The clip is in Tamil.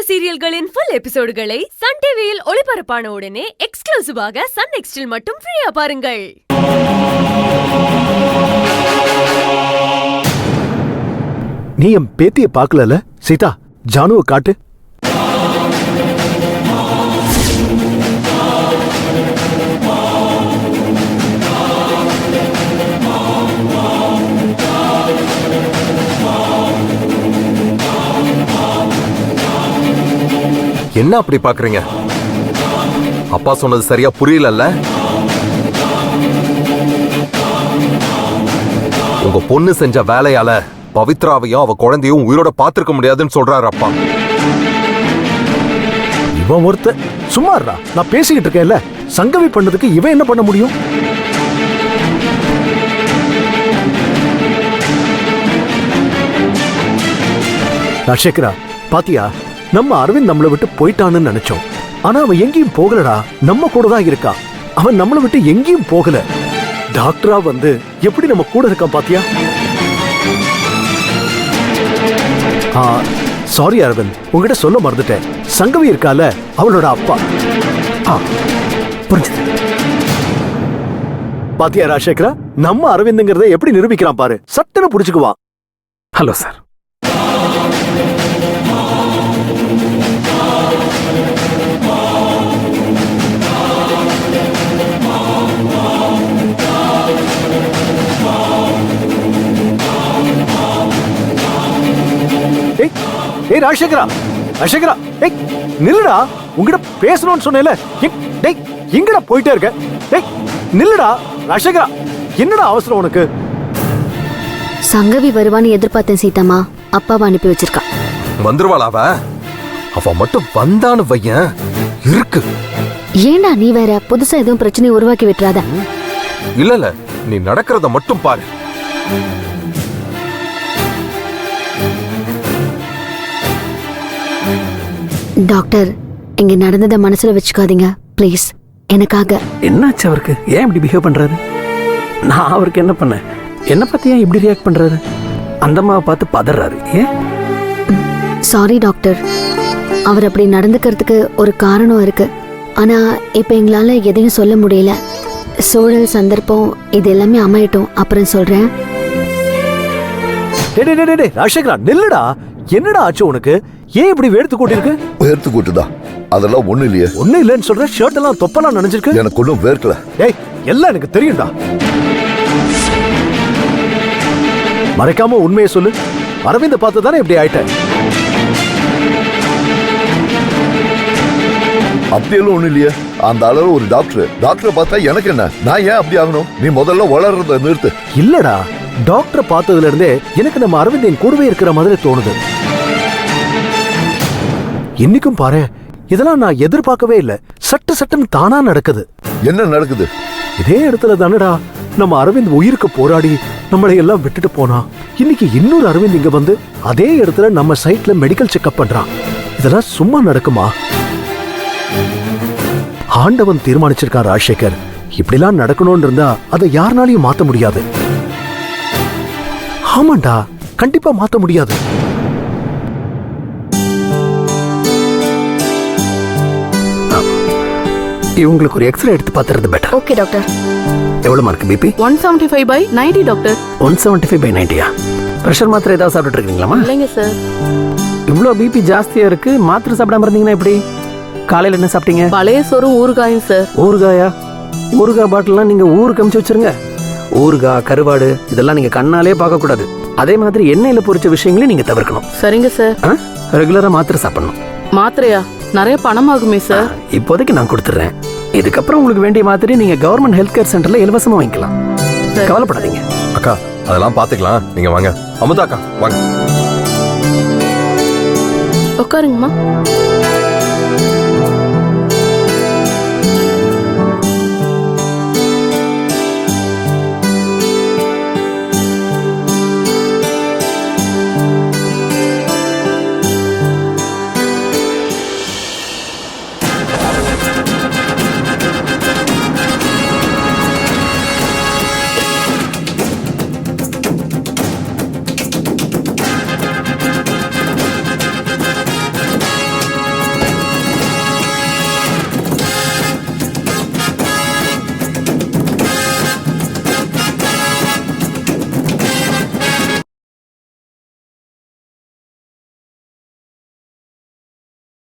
சீரியல்களின் ஃபுல் எபிசோடுகளை சன் டிவியில் ஒளிபரப்பான உடனே எக்ஸ்க்ளூசிவாக சன் நெக்ஸ்டில் மட்டும் ஃப்ரீயா பாருங்கள். நீ என் பேத்திய பாக்கல சீதா, ஜானுவை காட்டு. என்ன அப்படி பாக்குறீங்க? அப்பா சொன்னது சரியா புரியலல்ல? உங்க பொண்ணு செஞ்ச வேலையால பவித்ராவையும் அவ குழந்தையும் உயிரோட பாத்துருக்க முடியாதுன்னு சொல்றாரு அப்பா. இவன் ஒருத்த சும்மாறா, நான் பேசிக்கிட்டு இருக்கேன்ல. சங்கவி பண்ணதுக்கு இவன் என்ன பண்ண முடியும்? ராஜசேகரா, பாத்தியா, நம்ம அரவிந்த் நம்மளை விட்டு போயிட்டான்னு நினைச்சோம். ஆனா அவன் எங்கேயும் போகலடா, நம்ம கூட தான் இருக்கான். அவன் நம்மளை விட்டு எங்கேயும் போகல. டாக்டரா வந்து எப்படி நம்ம கூட இருக்கான் பாத்தியா? சாரி அரவிந்த், உங்ககிட்ட சொல்ல மறந்துட்டேன். சங்கவி இருக்கால, அவளோட அப்பா. புரிஞ்சது பாத்தியா ராஜசேகரா, நம்ம அரவிந்த்ங்கிறத எப்படி நிரூபிக்கிறான் பாரு. சட்டன புடிச்சுக்குவான். Hello sir. ஏய் ராஜசேகரா, ராஜசேகரா, ஏய் நில்லுடா, உங்ககிட்ட பேசணும்னு சொன்னேல. டேய் எங்கடா போயிட்டே இருக்க? டேய் நில்லுடா ராஜசேகரா, என்னடா அவசரம் உனக்கு? சங்கவி வருவான்னு எதிர்பார்த்தேன் சீதாமா, அப்பாவை அனுப்பி வச்சிருக்கா. வந்துருவாளா அவ மட்டும் வந்தான்னு வையன் இருக்கு. ஏண்டா நீ வேற புதுசா எதுவும் பிரச்சனை உருவாக்கி விட்டுறாத. இல்ல, நீ நடக்கிறத மட்டும் பாரு. டாக்டர், இங்க நடந்ததை மனசுல வச்சுக்காதீங்க ப்ளீஸ், எனக்காக. என்னாச்சு அவருக்கு? ஏன் இப்படி பிஹேவ் பண்றாரு? நான் அவருக்கு என்ன பண்ணேன்? என்ன பத்தி ஏன் இப்படி ரியாக்ட் பண்றாரு? அந்த அம்மாவை பார்த்து பதறாரு. ஏன்? சாரி டாக்டர், அவர் அப்படி நடந்துக்கிறதுக்கு ஒரு காரணம் இருக்கு. ஆனா இப்ப எங்களால எதையும் சொல்ல முடியல. சூழல் சந்தர்ப்பம் இது எல்லாமே அமையட்டும், அப்புறம் சொல்றேன். ராஜசேகரா நில்லுடா, என்னடா ஆச்சு உனக்கு? ஏன் இப்படி வேர்த்து கூட்டிருக்கு? வேர்த்து கூட்டுதா? அதெல்லாம் ஒண்ணு இல்லையே. ஒண்ணு இல்லன்னு சொல்ற. ஷர்ட் எல்லாம் தொப்பலாம் நினைச்சிருக்கு. எனக்கு ஒண்ணும் வேர்க்கல. ஏய் எல்லாம் எனக்கு தெரியும்டா. மறைக்காம உண்மையை சொல்லு. அரவிந்த பார்த்து தானே இப்படி ஆயிட்ட? அப்படியெல்லாம் ஒண்ணு இல்லையே. அந்த அளவு ஒரு டாக்டரை பார்த்தா எனக்கு என்ன? நான் ஏன் அப்படி ஆகணும்? நீ முதல்ல வளர்றத நிறுத்து. இல்லடா, டாக்டரை பார்த்ததுல இருந்தே எனக்கு நம்ம அரவிந்த் என் கூடவே இருக்கிற மாதிரி தோணுது. இன்னைக்கும் பாரு, இதெல்லாம் நான் எதிர்பார்க்கவே இல்ல. சட்டுன்னு தானா நடக்குது. என்ன நடக்குது? இதே இடத்துல தானடா நம்ம அரவிந்த் உயிருக்கு போராடி நம்மளை எல்லாம் விட்டுட்டு போனா. இன்னைக்கு இன்னொரு அரவிந்த் இங்க வந்து அதே இடத்துல நம்ம சைட்ல மெடிக்கல் செக்அப் பண்றான். இதெல்லாம் சும்மா நடக்குமா? ஆண்டவன் தீர்மானிச்சிருக்கான் ராஜசேகர். இப்படிலாம் நடக்கணும்னு இருந்தா அதை யாருனாலையும் மாத்த முடியாது. ஆமாண்டா, கண்டிப்பா மாத்த முடியாது. இவங்களுக்கு ஒரு எக்ஸ்ரே எடுத்து பார்த்துறது பெட்டர். Okay doctor. எவ்வளவு மார்க் பிபி? 175/90 டாக்டர். 175/90. பிரஷர் மாத்திரை ஏதாவது சாப்பிட்டு இருக்கீங்களாமா? இல்லைங்க சார். இவ்வளோ பிபி ஜாஸ்தியா இருக்கு, மாத்திரை சாப்பிடாம இருந்தீங்கன்னா எப்படி? காலையில என்ன சாப்பிட்டீங்க? பழைய சோறும் ஊறுகாயும் சார். ஊறுகாயா? ஊறுகாய் பாட்டிலாம் நீங்க ஊருக்கு அமுச்சு வச்சிருங்க. ஊறுகாய், கருவாடு இதெல்லாம் நீங்க கண்ணாலே பார்க்க கூடாது. அதே மாதிரி எண்ணெயில பொரிச்ச விஷயங்களையும் நீங்க தவிர்க்கணும். சரிங்க சார். ரெகுலரா மாத்திரை சாப்பிடணும். மாத்திரையா? நிறைய பணம் ஆகுமே சார். இப்போதைக்கு நான் கொடுத்துறேன். இதுக்கப்புறம் உங்களுக்கு வேண்டிய மாதிரி நீங்க கவர்மெண்ட் ஹெல்த் கேர் சென்டர்ல இலவசமா வாங்கிக்கலாம். கவலைப்படாதீங்க. அக்கா, அதெல்லாம் பாத்துக்கலாம். நீங்க வாங்க. அமுதா அக்கா வாங்க. உட்காருங்கம்மா.